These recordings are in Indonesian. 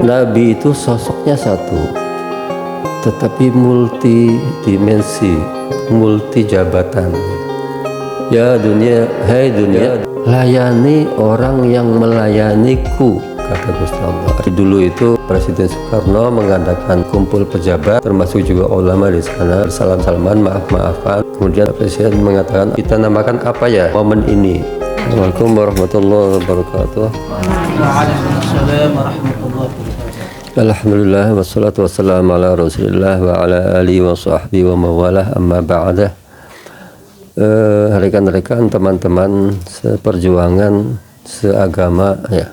Nabi itu sosoknya satu, tetapi multi dimensi, multi jabatan. Ya dunia, hai dunia, layani orang yang melayaniku, kata Gusti Allah. Dulu itu Presiden Soekarno mengadakan kumpul pejabat, termasuk juga ulama di sana, bersalam-salaman, maaf-maafan. Kemudian Presiden mengatakan, kita namakan apa ya momen ini? Assalamualaikum warahmatullahi wabarakatuh. Waalaikumsalam warahmatullahi wabarakatuh. Alhamdulillah wassalatu wassalamu ala rasulillah wa ala alihi wa sahbihi wa mawalah, amma ba'dah. Rekan-rekan, teman-teman seperjuangan, seagama ya,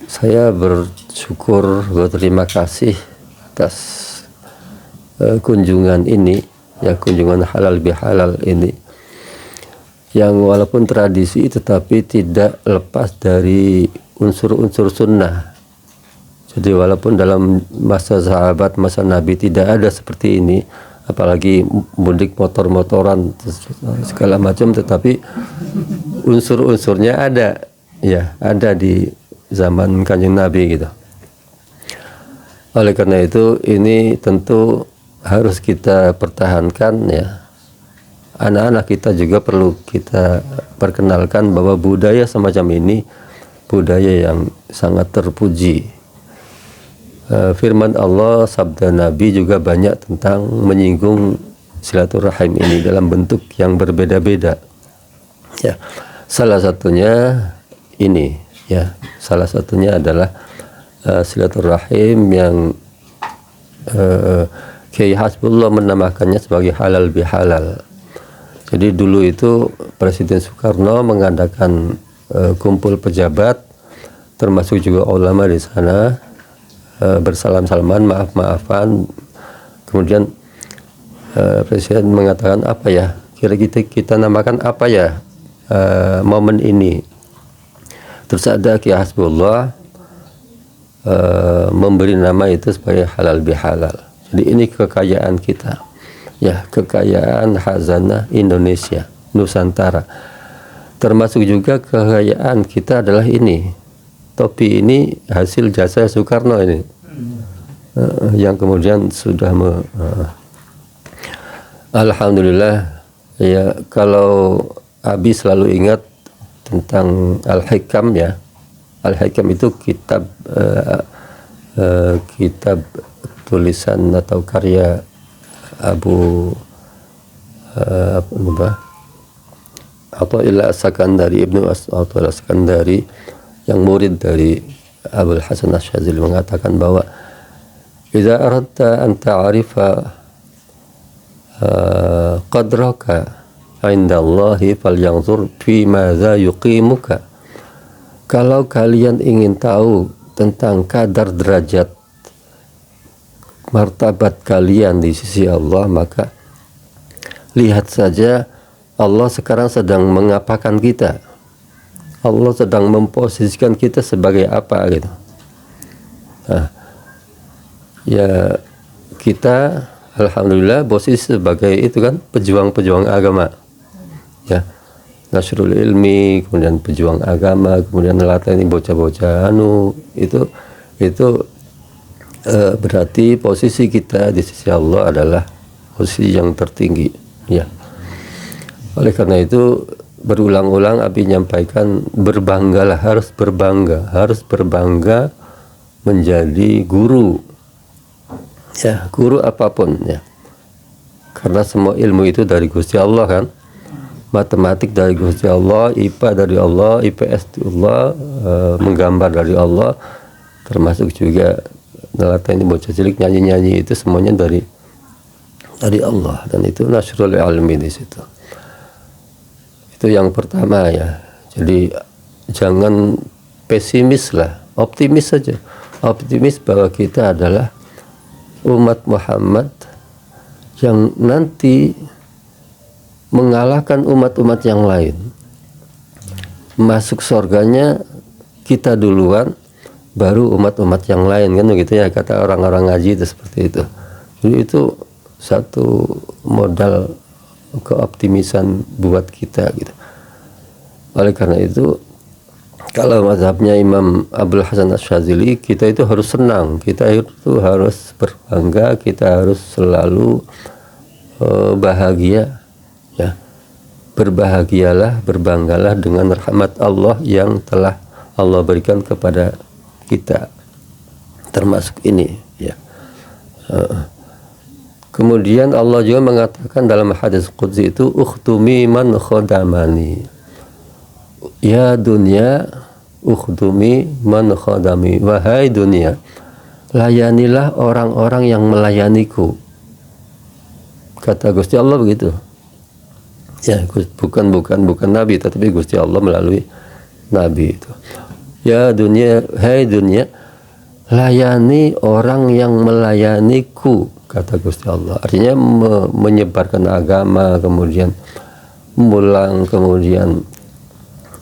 saya bersyukur, berterima kasih atas kunjungan ini ya, kunjungan halal bihalal ini, yang walaupun tradisi tetapi tidak lepas dari unsur-unsur sunnah. Jadi walaupun dalam masa sahabat, masa Nabi tidak ada seperti ini, apalagi mudik motor-motoran segala macam, tetapi unsur-unsurnya ada ya, ada di zaman Kanjeng Nabi gitu. Oleh karena itu ini tentu harus kita pertahankan ya. Anak-anak kita juga perlu kita perkenalkan bahwa budaya semacam ini budaya yang sangat terpuji. Firman Allah, sabda Nabi juga banyak tentang menyinggung silaturahim ini dalam bentuk yang berbeda-beda. Ya, salah satunya ini ya, salah satunya adalah silaturahim yang Kiai Hasbullah menamakannya sebagai halal bihalal. Jadi dulu itu Presiden Soekarno mengadakan kumpul pejabat, termasuk juga ulama di sana, bersalam-salaman, maaf-maafan. Kemudian Presiden mengatakan, apa ya, kira-kira kita namakan apa ya momen ini. Terus ada Kiai Hasbullah memberi nama itu sebagai halal bihalal. Jadi ini kekayaan kita ya, kekayaan khazanah Indonesia, Nusantara. Termasuk juga kekayaan kita adalah ini, topi ini hasil jasa Soekarno ini, yang kemudian sudah alhamdulillah ya. Kalau Abi selalu ingat tentang Al-Hikam ya, Al-Hikam itu kitab kitab tulisan atau karya Athaillah As-Sakandari, Ibnu Athaillah As-Sakandari, yang murid dari Abul Hasan Asy-Syadzili, mengatakan bahwa idza aradta an ta'rifa qadraka 'inda Allahi falyanzur fi madza yuqimuka. Kalau kalian ingin tahu tentang kadar derajat martabat kalian di sisi Allah, maka lihat saja Allah sekarang sedang mengapakan kita. Allah sedang memposisikan kita sebagai apa gitu. Nah, ya kita alhamdulillah posisi sebagai itu kan, pejuang-pejuang agama. Ya, nasrul ilmi, kemudian pejuang agama, kemudian melatih bocah-bocah itu berarti posisi kita di sisi Allah adalah posisi yang tertinggi ya. Oleh karena itu berulang-ulang Abi menyampaikan, berbanggalah, harus berbangga menjadi guru ya, guru apapun ya, karena semua ilmu itu dari Gusti Allah kan. Matematik dari Gusti Allah, IPA dari Allah, IPS dari Allah, menggambar dari Allah, termasuk juga nelatain bocah cilik nyanyi-nyanyi, itu semuanya dari Allah, dan itu nasrul ilmi di situ. Itu yang pertama ya. Jadi jangan pesimis lah, optimis saja. Optimis bahwa kita adalah umat Muhammad yang nanti mengalahkan umat-umat yang lain. Masuk surganya kita duluan, baru umat-umat yang lain kan begitu ya, kata orang-orang ngaji itu seperti itu. Jadi itu satu modal keoptimisan buat kita gitu. Oleh karena itu kalau mazhabnya Imam Abdul Hasan Asyadzili, kita itu harus senang, kita itu harus berbangga, kita harus selalu bahagia, ya. Berbahagialah, berbanggalah dengan rahmat Allah yang telah Allah berikan kepada kita, termasuk ini, ya. Kemudian Allah juga mengatakan dalam hadis qudsi itu, ukhtumi man khadamani, ya dunia ukhdumi man khadami, wahai dunia, layanilah orang-orang yang melayaniku, kata Gusti Allah begitu. Ya, bukan Nabi, tetapi Gusti Allah melalui Nabi itu. Ya dunia, hai dunia, layani orang yang melayaniku, kata Gusti Allah. Artinya menyebarkan agama, kemudian pulang, kemudian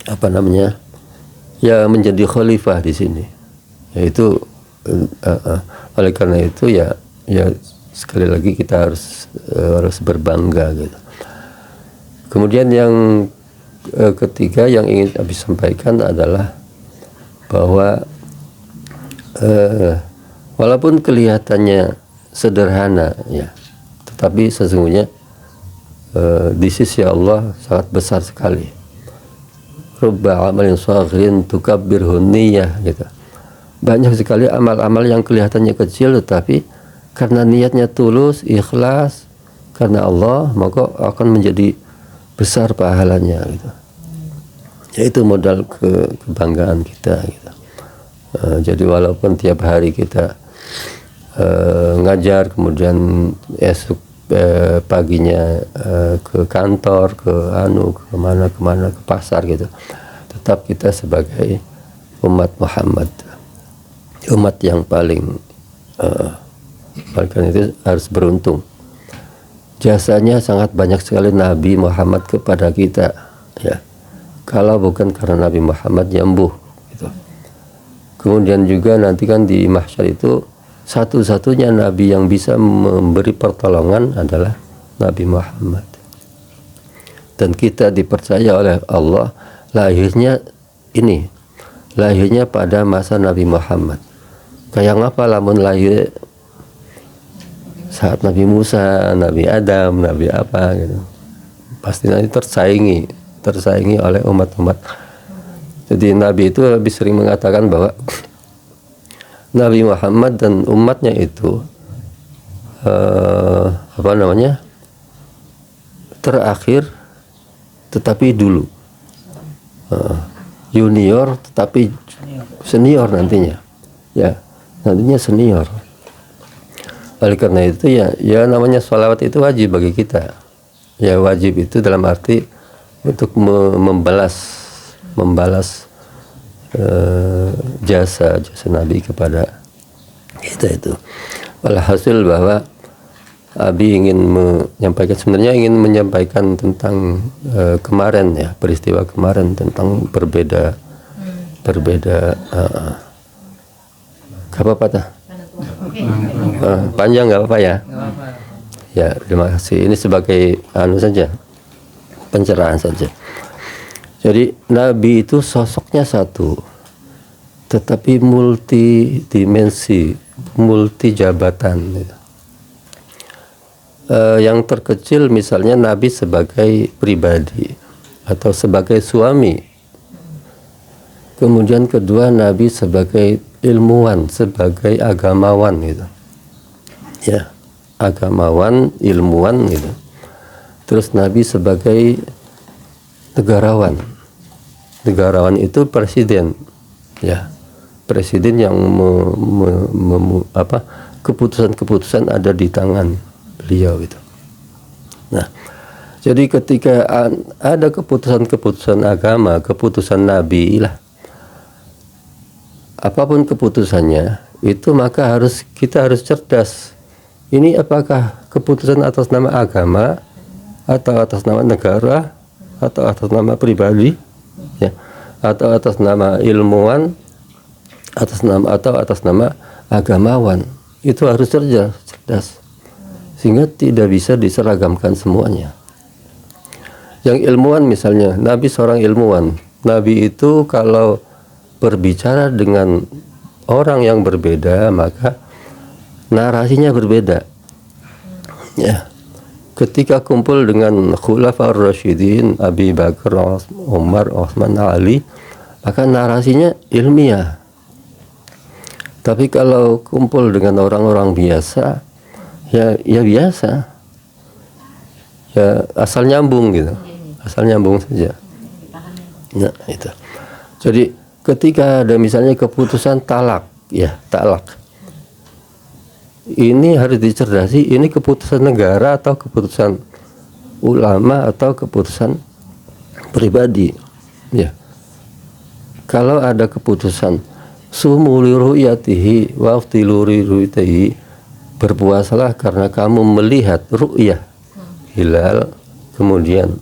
apa namanya, ya menjadi khalifah di sini. Yaitu oleh karena itu ya sekali lagi kita harus berbangga gitu. Kemudian yang ketiga yang ingin Abi sampaikan adalah bahwa walaupun kelihatannya sederhana, ya, tetapi sesungguhnya di sisi Allah sangat besar sekali. Rubba amalin shaghirin tukabbirhu niyyah, gitu. Banyak sekali amal-amal yang kelihatannya kecil, tetapi karena niatnya tulus, ikhlas karena Allah, maka akan menjadi besar pahalanya, gitu. Yaitu modal kebanggaan kita, gitu. Jadi walaupun tiap hari kita ngajar, kemudian esok paginya ke kantor, kemana ke pasar, gitu, tetap kita sebagai umat Muhammad, umat yang paling itu harus beruntung. Jasanya sangat banyak sekali Nabi Muhammad kepada kita, ya. Kalau bukan karena Nabi Muhammad nyembuh, gitu. Kemudian juga nanti kan di mahsyar itu satu-satunya Nabi yang bisa memberi pertolongan adalah Nabi Muhammad. Dan kita dipercaya oleh Allah lahirnya pada masa Nabi Muhammad. Kayak apa lamun lahir saat Nabi Musa, Nabi Adam, Nabi apa, gitu. Pasti nanti tersaingi oleh umat-umat. Jadi Nabi itu lebih sering mengatakan bahwa Nabi Muhammad dan umatnya itu terakhir tetapi dulu, junior tetapi senior nantinya, ya, nantinya senior. Oleh karena itu ya namanya sholawat itu wajib bagi kita. Ya wajib itu dalam arti untuk membalas jasa Nabi kepada kita itu. Walhasil bahwa Abi ingin menyampaikan tentang kemarin, ya, peristiwa kemarin tentang berbeda apa panjang nggak apa-apa ya. Ya, terima kasih. Ini sebagai saja, pencerahan saja. Jadi Nabi itu sosoknya satu, tetapi multi dimensi, multi jabatan. Yang terkecil misalnya Nabi sebagai pribadi atau sebagai suami. Kemudian kedua, Nabi sebagai ilmuwan, sebagai agamawan, gitu. Ya, agamawan, ilmuwan, gitu. Terus Nabi sebagai negarawan. Negarawan itu presiden, ya, presiden yang keputusan-keputusan ada di tangan beliau, gitu. Nah, jadi ketika ada keputusan-keputusan agama, keputusan Nabi lah, apapun keputusannya itu, maka kita harus cerdas. Ini apakah keputusan atas nama agama, atau atas nama negara, atau atas nama pribadi, ya, atau atas nama ilmuwan, atas nama agamawan. Itu harus cerdas, sehingga tidak bisa diseragamkan semuanya. Yang ilmuwan misalnya, Nabi seorang ilmuwan. Nabi itu kalau berbicara dengan orang yang berbeda, maka narasinya berbeda. Ya. Ketika kumpul dengan Khulafaur Rasyidin, Abi Bakar, Umar, Utsman, Ali, maka narasinya ilmiah. Tapi kalau kumpul dengan orang-orang biasa, ya biasa. Ya asal nyambung gitu. Asal nyambung saja. Nah, itu. Jadi ketika ada misalnya keputusan talak, ya talak. Ini harus dicerdasi, ini keputusan negara atau keputusan ulama atau keputusan pribadi. Ya. Kalau ada keputusan sumu li ru'yatihi wa aftilu li ru'yatihi, berpuasalah karena kamu melihat ru'yah hilal, kemudian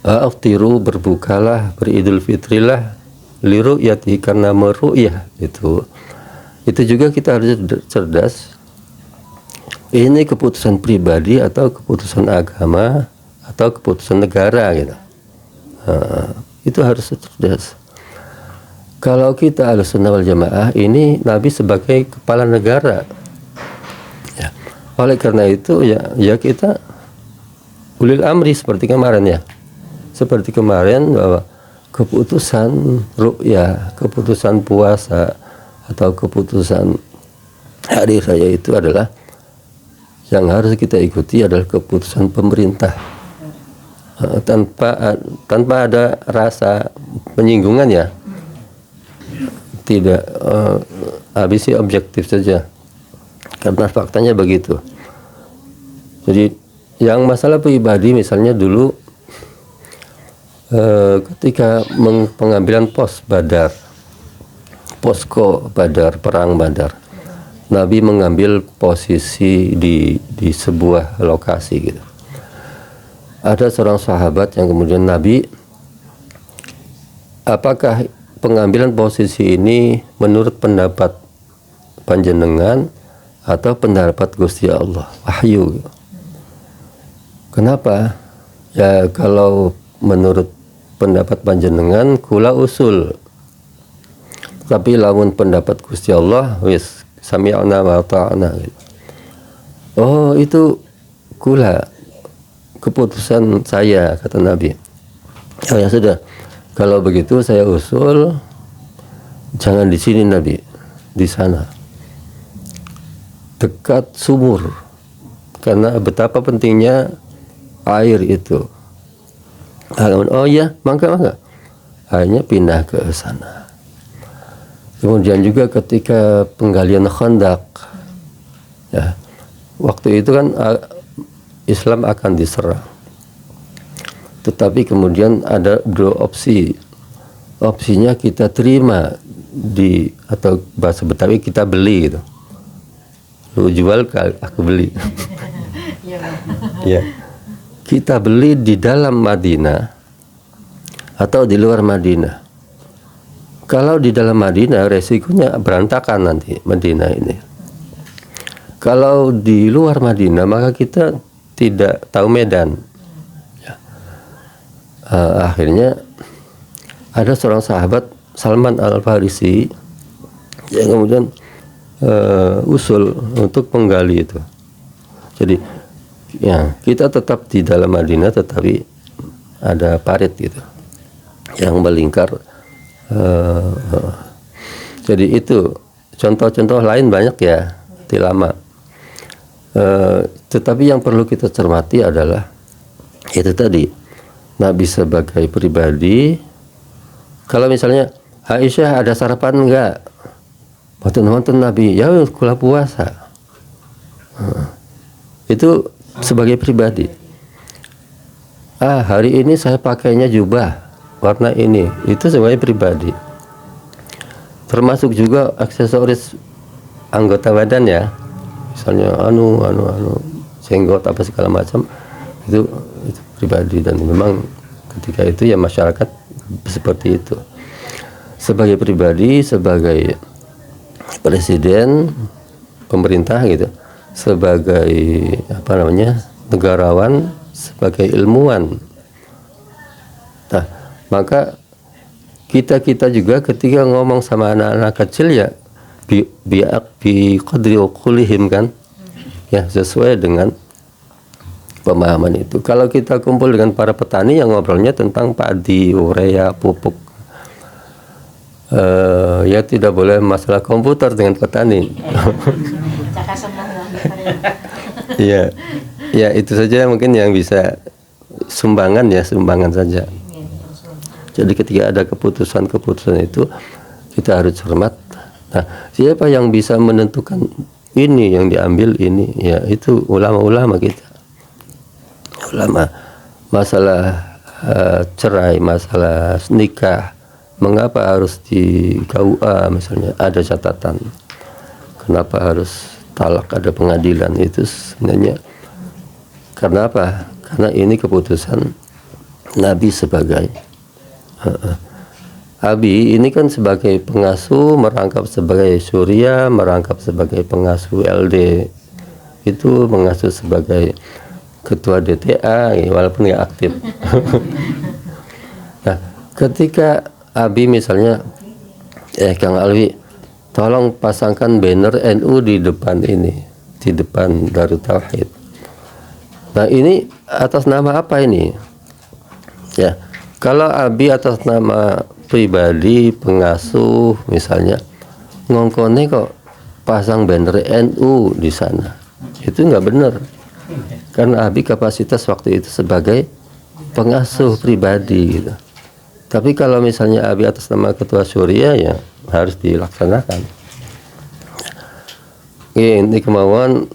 aftiru, berbukalah, beridul fitrilah li ru'yatihi, karena meru'yah itu juga kita harus cerdas. Ini keputusan pribadi atau keputusan agama atau keputusan negara gitu. Itu harus cerdas. Kalau kita Ahlussunnah wal Jamaah, ini Nabi sebagai kepala negara. Ya. Oleh karena itu ya kita ulil amri seperti kemarin ya. Seperti kemarin bahwa keputusan ru'yah, keputusan puasa atau keputusan hari raya itu adalah yang harus kita ikuti adalah keputusan pemerintah. Tanpa ada rasa penyinggungan ya. Tidak habisi objektif saja. Karena faktanya begitu. Jadi yang masalah pribadi misalnya dulu ketika pengambilan pos Badar, posko Badar, perang Badar, Nabi mengambil posisi di sebuah lokasi gitu. Ada seorang sahabat yang kemudian Nabi, apakah pengambilan posisi ini menurut pendapat panjenengan atau pendapat Gusti Allah, wahyu? Kenapa? Ya kalau menurut pendapat panjenengan kula usul, tapi lamun pendapat Gusti Allah wis sami'na wa ta'na gitu. Oh itu kula, keputusan saya, kata Nabi. Oh ya sudah, kalau begitu saya usul jangan di sini Nabi, di sana dekat sumur, karena betapa pentingnya air itu. Oh ya, maka akhirnya pindah ke sana. Kemudian juga ketika penggalian Khandaq, ya, waktu itu kan Islam akan diserang. Tetapi kemudian ada dua opsi. Opsinya kita terima atau bahasa Betawi kita beli gitu. Lu jual, aku beli. Ya. Kita beli di dalam Madinah atau di luar Madinah. Kalau di dalam Madinah resikonya berantakan nanti Madinah ini. Kalau di luar Madinah maka kita tidak tahu medan. Ya. Akhirnya ada seorang sahabat Salman Al-Farisi yang kemudian usul untuk penggali itu. Jadi ya kita tetap di dalam Madinah tetapi ada parit gitu yang melingkar. Jadi itu contoh-contoh lain banyak ya di lama. Tetapi yang perlu kita cermati adalah itu tadi, Nabi sebagai pribadi. Kalau misalnya Aisyah ada sarapan enggak? Waktu Nabi ya kula puasa. Itu sebagai pribadi. Hari ini saya pakainya jubah warna ini, itu sebagai pribadi. Termasuk juga aksesoris anggota badan ya, misalnya jenggot apa segala macam, itu pribadi. Dan memang ketika itu ya masyarakat seperti itu. Sebagai pribadi, sebagai presiden, pemerintah gitu, sebagai negarawan, sebagai ilmuwan. Nah, maka kita juga ketika ngomong sama anak-anak kecil ya bi qadri uqulihim kan, ya sesuai dengan pemahaman itu. Kalau kita kumpul dengan para petani yang ngobrolnya tentang padi, urea, pupuk, ya tidak boleh masalah komputer dengan petani. Ya, ya itu saja mungkin yang bisa sumbangan saja. Jadi ketika ada keputusan itu kita harus hormat. Nah, siapa yang bisa menentukan ini yang diambil ini? Ya itu ulama-ulama kita. Ulama. Masalah cerai, masalah nikah, mengapa harus di KUA misalnya ada catatan? Kenapa harus talak, ada pengadilan? Itu sebenarnya karena apa? Karena ini keputusan Nabi sebagai Abi ini kan sebagai pengasuh, merangkap sebagai surya, merangkap sebagai pengasuh LD, itu mengasuh sebagai ketua DTA walaupun nggak aktif. Nah, ketika Abi misalnya, Kang Alwi, tolong pasangkan banner NU di depan ini, di depan Darut Tauhid. Nah ini atas nama apa ini? Ya, kalau Abi atas nama pribadi pengasuh misalnya, ngongkone kok pasang banner NU di sana, itu nggak benar. Karena Abi kapasitas waktu itu sebagai pengasuh pribadi gitu. Tapi kalau misalnya Abi atas nama ketua Surya ya harus dilaksanakan. Ini kemauan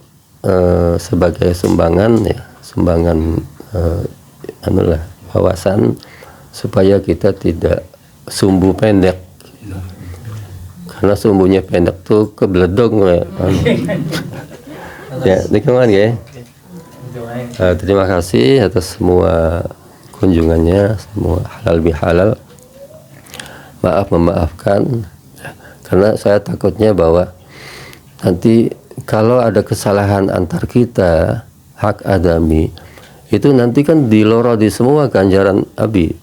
sebagai sumbangan ya, sumbangan wawasan supaya kita tidak sumbu pendek. Karena sumbunya pendek tuh kebeledong ya. Ya, ini kemauan ya. Terima kasih atas semua kunjungannya, semua halal bihalal. Memaafkan karena saya takutnya bahwa nanti kalau ada kesalahan antar kita, hak adami, itu nanti kan diloro di semua ganjaran Abi.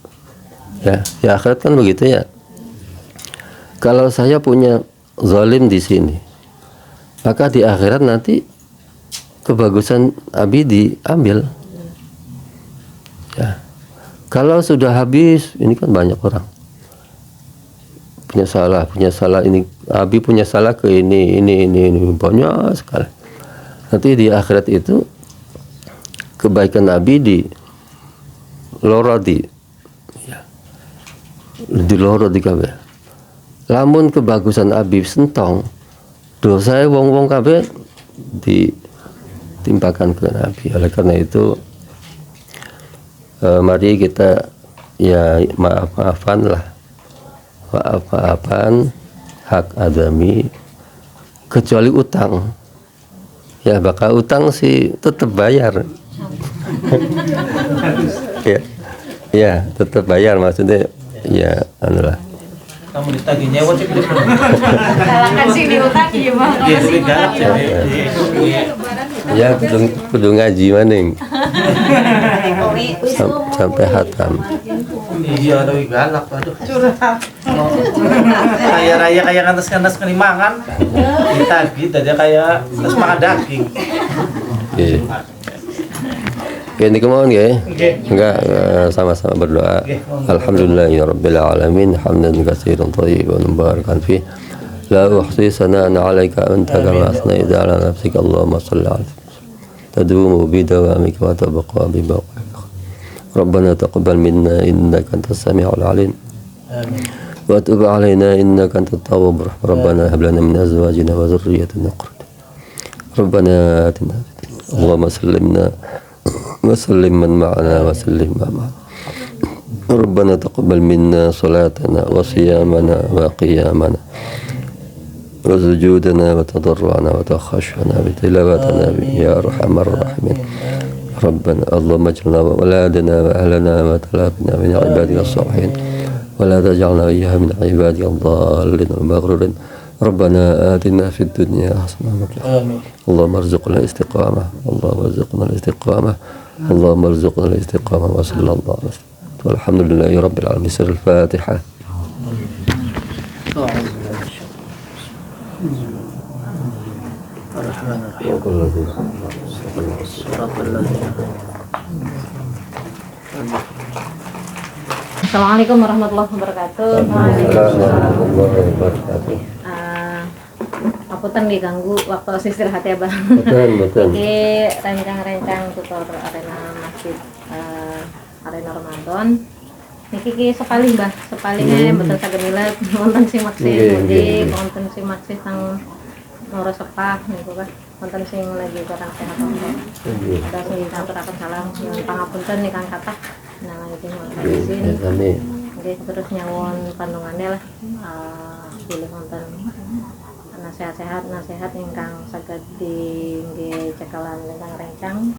Ya, di akhirat kan begitu ya. Kalau saya punya zalim di sini, maka di akhirat nanti kebagusan Abi diambil. Ya. Kalau sudah habis, ini kan banyak orang punya salah ini, Abi punya salah ke ini banyak sekali. Nanti di akhirat itu kebaikan Abi di loro di loro di kabeh. Lamun kebagusan Abi sentong, dosa wong kabeh ditimpakan ke Nabi. Oleh karena itu mari kita ya maaf-maafan lah, maaf-maafan hak adami, kecuali utang. Ya bakal utang sih tetap bayar. ya tetap bayar, maksudnya ya anulah. Kamu ditagih nyewa sih gitu. Salahkan sih diutang gimana? Iya, lebih galak Ya kudu ngaji maning. Sampai hatam. Iya, lebih galak, aduh. Kayak raya kayak kandas-kandas kelimangan. Ditagih aja kayak terus makan daging. Ini kemauan ya? Enggak, sama-sama berdoa. Alhamdulillahirabbil alamin, hamdan katsiran thayyiban mubarakan fi. La uhsi sana'an 'alaika anta kama asnaita 'ala nafsika, Allahumma shalli 'alaihi tadumu bi dawamika wa tabqa bi baqaika. Rabbana taqabbal minna innaka antas samiul 'alim. Wa tub 'alaina innaka antat tawwabur rahim. Rabbana hab lana min azwajina wa dhurriyyatina qurrata a'yun. Rabbana atina Allahumma sallimna وسلم من معنا وسلم ما معنا. ربنا تقبل منا صلاتنا وصيامنا وقيامنا وسجودنا وتضرعنا وتخشعنا بتلاوتنا يا أرحم الراحمين. ربنا اللهم اجعلنا وأولادنا وأهلنا وتلافنا من عبادك الصالحين ولا تجعلنا إياها من عبادك الضالين المغرورين. ربنا آتنا في الدنيا حسنة اللهم ارزقنا الاستقامة اللهم ارزقنا الاستقامة اللهم ارزقنا الاستقامة وصلى الله عليه وسلم والحمد لله رب العالمين. سر الفاتحة. Assalamualaikum warahmatullahi wabarakatuh. Apunten diganggu waktu istirahat ya bang. Betul. Iki rencang-rencang tutor arena masjid arena Ramadan. Niki ki sekali mbah, sekalinya betul saged milet wonten simak sih mudik, wonten simak sih tang Nora Sepah niku Pak. Wonten sing lagi kurang sehat apa. Ada sing aturaken salam nyuwun pangapunten nikang kathah. Nah itu mohon izin. Nggih terus nyawon pandungannya lah. Pilih wonten nasihat-nasihat ingkang saged di nggih cekelan ingkang rencang